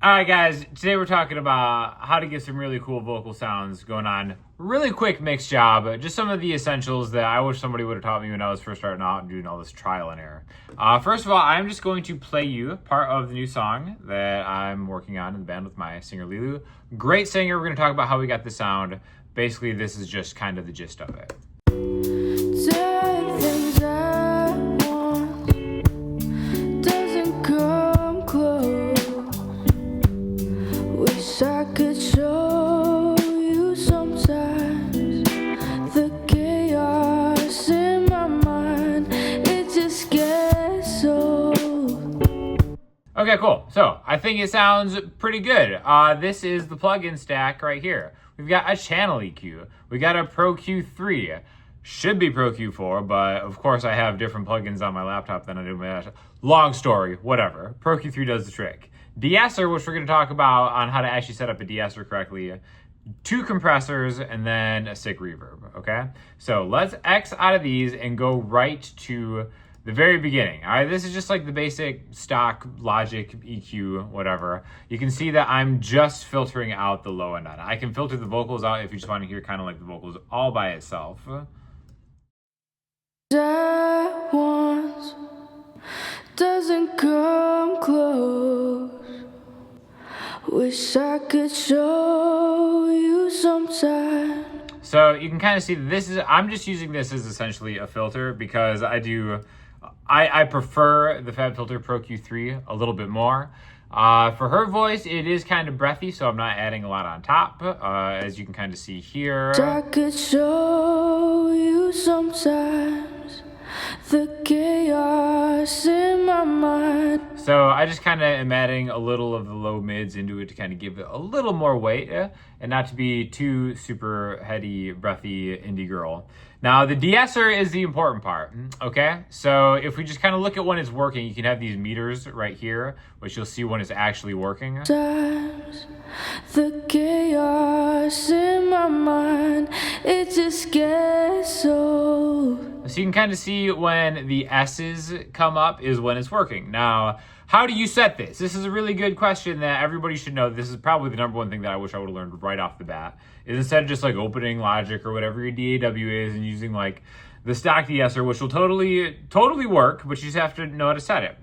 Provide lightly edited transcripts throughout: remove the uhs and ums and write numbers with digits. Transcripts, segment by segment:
All right, guys, today we're talking about how to get some really cool vocal sounds going on. Really quick mix job, just some of the essentials that I wish somebody would have taught me when I was first starting out and doing all this trial and error. First of all, I'm just going to play you part of the new song that I'm working on in the band with my singer Lilu. Great singer. We're going to talk about how we got the sound. Basically, this is just kind of the gist of it. I could show you sometimes the chaos in my mind. It just gets so. Okay, cool. So I think it sounds pretty good. This is the plugin stack right here. We've got a channel EQ. We got a Pro Q3. Should be Pro Q4, but of course I have different plugins on my laptop than I do on my laptop. Long story, whatever. Pro Q3 does the trick. De-esser, which we're going to talk about on how to actually set up a de-esser correctly. 2 compressors and then a sick reverb, okay? So let's X out of these and go right to the very beginning. All right, this is just like the basic stock Logic EQ, whatever. You can see that I'm just filtering out the low end on it. I can filter the vocals out if you just want to hear kind of like the vocals all by itself. That once doesn't come close. Wish I could show you sometime. So you can kind of see this is, I'm just using this as essentially a filter because I prefer the FabFilter Pro Q3 a little bit more. For her voice, it is kind of breathy, so I'm not adding a lot on top, as you can kind of see here. I could show you sometimes the chaos in my mind. So I just kind of am adding a little of the low mids into it to kind of give it a little more weight and not to be too super heady, breathy indie girl. Now the de-esser is the important part, okay? So if we just kind of look at when it's working, you can have these meters right here, which you'll see when it's actually working. Sometimes the chaos in my mind, it just gets so. So you can kind of see when the S's come up is when it's working. Now, how do you set this? This is a really good question that everybody should know. This is probably the number one thing that I wish I would have learned right off the bat. Is instead of just like opening Logic or whatever your DAW is and using like the stock de-esser, which will totally work, but you just have to know how to set it.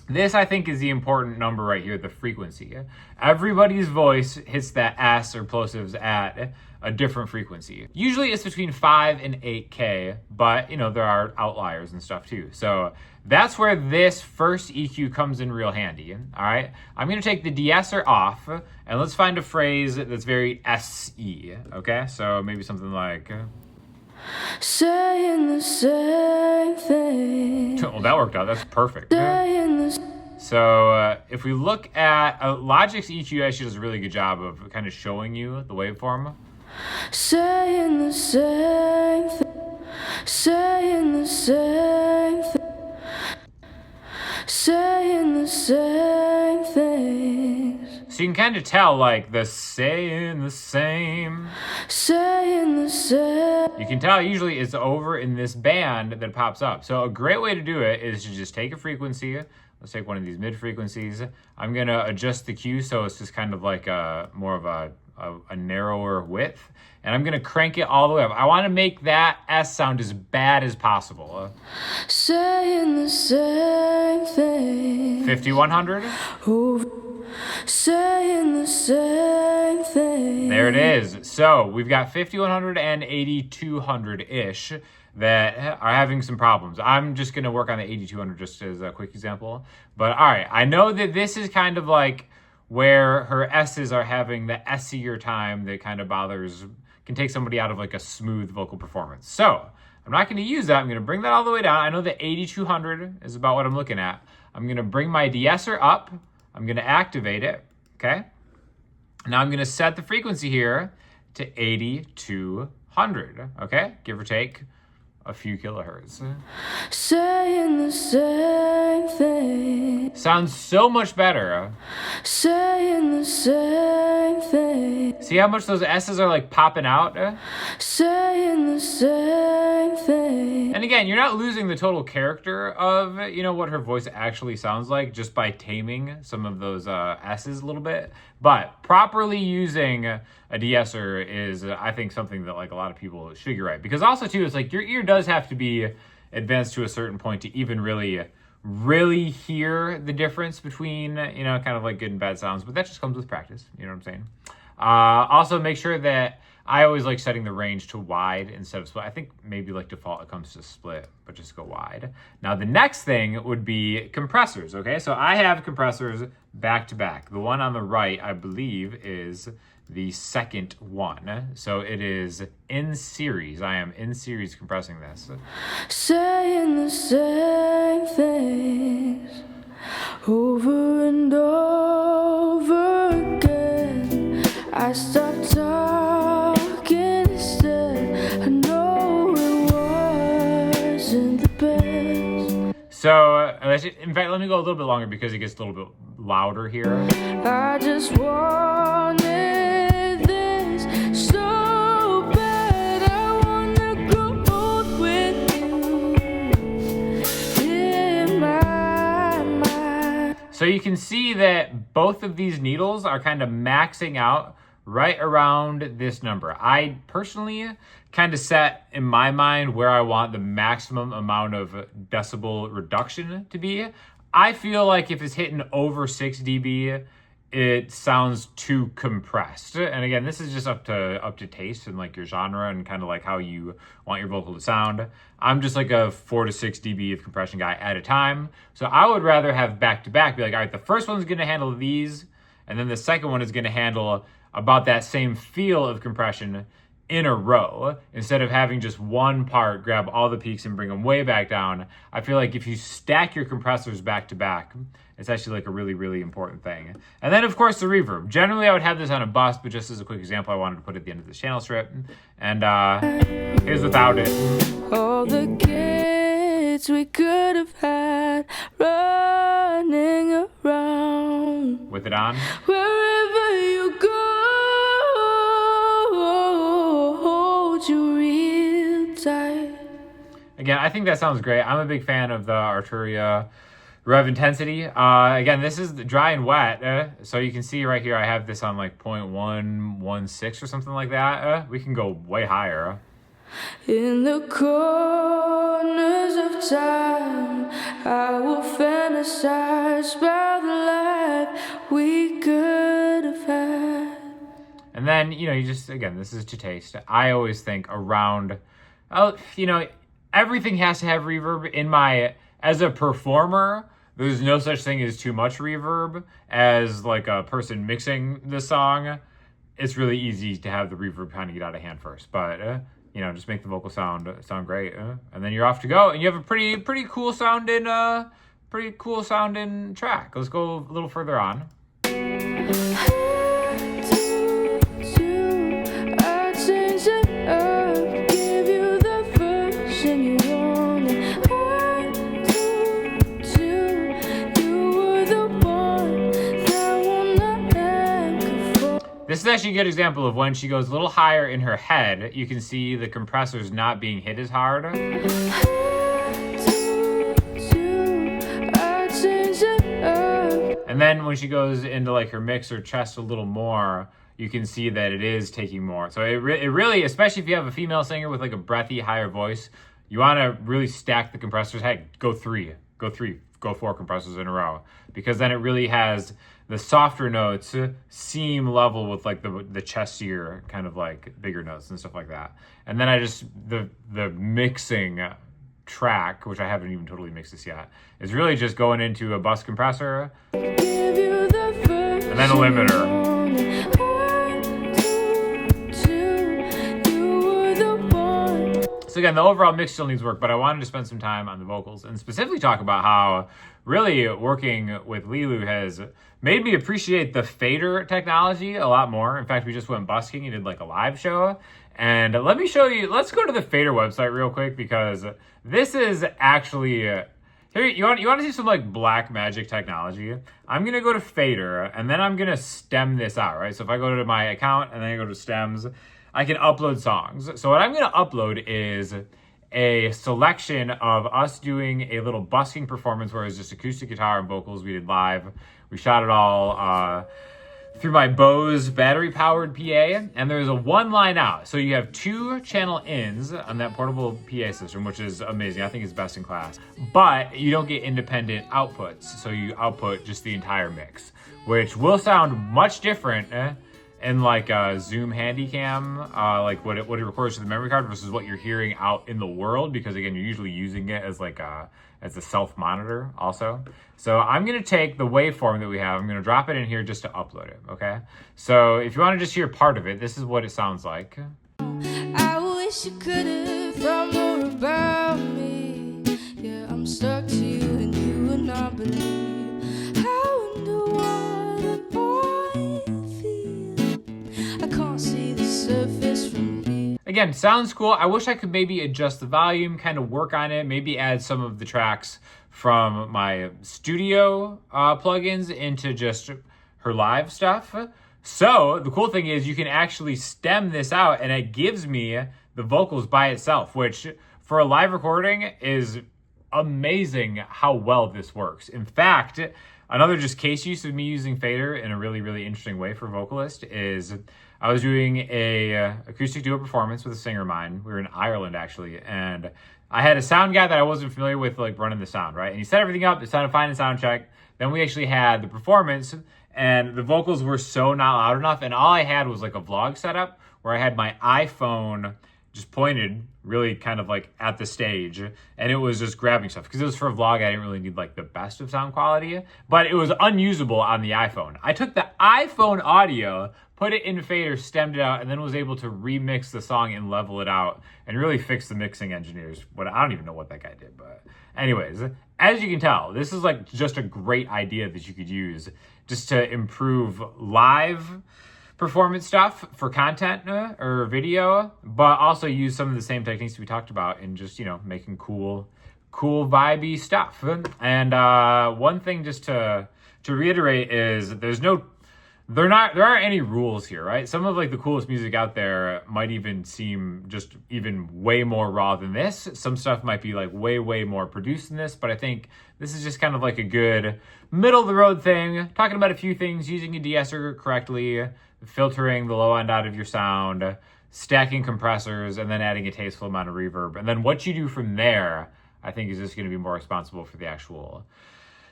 This, I think, is the important number right here, the frequency. Everybody's voice hits that S or plosives at a different frequency. Usually it's between 5 and 8K, but you know, there are outliers and stuff too. So that's where this first EQ comes in real handy, all right? I'm gonna take the de-esser off and let's find a phrase that's very SE, okay? So maybe something like... saying the same thing. Well, that worked out, that's perfect. Saying the So if we look at Logic's EQ actually does a really good job of kind of showing you the waveform. saying the same thing. Saying the same thing. Saying the same things. So you can kind of tell like the saying the same. Saying the same. You can tell usually it's over in this band that pops up. So a great way to do it is to just take a frequency. Let's take one of these mid frequencies. I'm gonna adjust the Q so it's just kind of like more of a narrower width. And I'm gonna crank it all the way up. I wanna make that S sound as bad as possible. Saying the same thing. 5100. Saying the same thing. There it is. So we've got 5100 and 8200-ish that are having some problems. I'm just gonna work on the 8200 just as a quick example. But all right, I know that this is kind of like where her S's are having the S-ier time that kind of can take somebody out of like a smooth vocal performance. So I'm not gonna use that. I'm gonna bring that all the way down. I know that 8200 is about what I'm looking at. I'm gonna bring my de-esser up. I'm gonna activate it, okay? Now I'm gonna set the frequency here to 8200, okay? Give or take a few kilohertz. Saying the same thing. Sounds so much better. Saying the same thing. So See how much those S's are like popping out? saying the same thing. And again, you're not losing the total character of, what her voice actually sounds like just by taming some of those S's a little bit. But properly using a de-esser is, I think, something that like a lot of people should get right. Because also too, it's like your ear does have to be advanced to a certain point to even really hear the difference between, kind of like good and bad sounds. But that just comes with practice. You know what I'm saying? Also, make sure that I always like setting the range to wide instead of split. I think maybe like default it comes to split, but just go wide. Now, the next thing would be compressors, okay? So I have compressors back to back. The one on the right, I believe, is the second one. So it is in series. I am in series compressing this. Saying the same things over and over again. I stopped talking instead. I know it wasn't the best. So, in fact, let me go a little bit longer because it gets a little bit louder here. I just wanted this so bad. I wanna go with you in my mind. So you can see that both of these needles are kind of maxing out right around this number. I personally kind of set in my mind where I want the maximum amount of decibel reduction to be. I feel like if it's hitting over 6 dB, it sounds too compressed. And again, this is just up to taste and like your genre and kind of like how you want your vocal to sound. I'm just like a 4 to 6 dB of compression guy at a time. So I would rather have back to back, be like, all right, the first one's gonna handle these, and then the second one is gonna handle about that same feel of compression in a row, instead of having just one part grab all the peaks and bring them way back down. I feel like if you stack your compressors back to back, it's actually like a really important thing. And then of course the reverb. Generally I would have this on a bus, but just as a quick example, I wanted to put it at the end of this channel strip. And here's without it. All the kids we could have had running around. With it on. Wherever you go, hold you real tight. Again, I think that sounds great. I'm a big fan of the Arturia Rev Intensity. Again, this is dry and wet. So you can see right here, I have this on like 0.116 or something like that. We can go way higher. In the corners of time, I will fantasize about the life we could have had. And then, you just, again, this is to taste. I always think around, everything has to have reverb. As a performer, there's no such thing as too much reverb. As like a person mixing the song, it's really easy to have the reverb kind of get out of hand first. But, just make the vocal sound great. And then you're off to go. And you have a pretty cool sounding track. Let's go a little further on. This is actually a good example of when she goes a little higher in her head. You can see the compressors not being hit as hard. And then when she goes into like her mix or chest a little more, you can see that it is taking more. So it really, especially if you have a female singer with like a breathy, higher voice, you want to really stack the compressors. Hey, go 4 compressors in a row, because then it really has the softer notes seem level with like the chestier kind of like bigger notes and stuff like that. And then the mixing track, which I haven't even totally mixed this yet, is really just going into a bus compressor and then a limiter. So again, the overall mix still needs work, but I wanted to spend some time on the vocals and specifically talk about how really working with Lilu has made me appreciate the Fadr technology a lot more. In fact, we just went busking and did like a live show. And let me show you, let's go to the Fadr website real quick, because this is actually Here, you want to see some like black magic technology? I'm gonna go to Fadr and then I'm gonna stem this out, right? So if I go to my account and then I go to stems, I can upload songs. So what I'm gonna upload is a selection of us doing a little busking performance where it's just acoustic guitar and vocals. We did live. We shot it all through my Bose battery-powered PA, and there's a one line out. So you have 2 channel ins on that portable PA system, which is amazing. I think it's best in class. But you don't get independent outputs, so you output just the entire mix, which will sound much different in like a Zoom Handycam, like what it records to the memory card versus what you're hearing out in the world, because again, you're usually using it as like as a self-monitor also. So I'm gonna take the waveform that we have, I'm gonna drop it in here just to upload it, okay? So if you wanna just hear part of it, this is what it sounds like. I wish you could have thought more about me. Yeah, I'm stuck to you and you would not believe how underwater I feel. I can't see the surface from here. Again, sounds cool. I wish I could maybe adjust the volume, kind of work on it, maybe add some of the tracks from my studio plugins into just her live stuff. So the cool thing is you can actually stem this out and it gives me the vocals by itself, which for a live recording is amazing how well this works. In fact, another just case use of me using Fadr in a really, really interesting way for vocalist is I was doing a acoustic duo performance with a singer of mine. We were in Ireland actually, and I had a sound guy that I wasn't familiar with, like running the sound, right? And he set everything up, it sounded fine in sound check. Then we actually had the performance, and the vocals were so not loud enough, and all I had was like a vlog setup where I had my iPhone just pointed really kind of like at the stage, and it was just grabbing stuff. Because it was for a vlog, I didn't really need like the best of sound quality, but it was unusable on the iPhone. I took the iPhone audio, put it in Fadr, stemmed it out, and then was able to remix the song and level it out and really fix the mixing engineers. I don't even know what that guy did, but anyways, as you can tell, this is like just a great idea that you could use just to improve live performance stuff for content or video, but also use some of the same techniques we talked about in just, you know, making cool vibey stuff. And one thing just to reiterate is there aren't any rules here, right? Some of like the coolest music out there might even seem just even way more raw than this. Some stuff might be like way more produced than this, but I think this is just kind of like a good middle of the road thing, talking about a few things, using a de-esser correctly, filtering the low end out of your sound, stacking compressors, and then adding a tasteful amount of reverb. And then what you do from there, I think is just going to be more responsible for the actual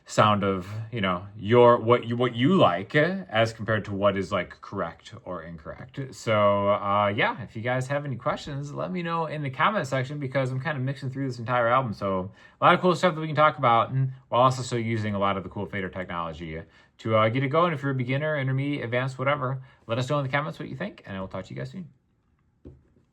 sound of, you know, what you like as compared to what is like correct or incorrect. So yeah, if you guys have any questions, let me know in the comment section, because I'm kind of mixing through this entire album. So a lot of cool stuff that we can talk about, and while also still using a lot of the cool Fadr technology to get it going. If you're a beginner, intermediate, advanced, whatever, let us know in the comments what you think, and I will talk to you guys soon.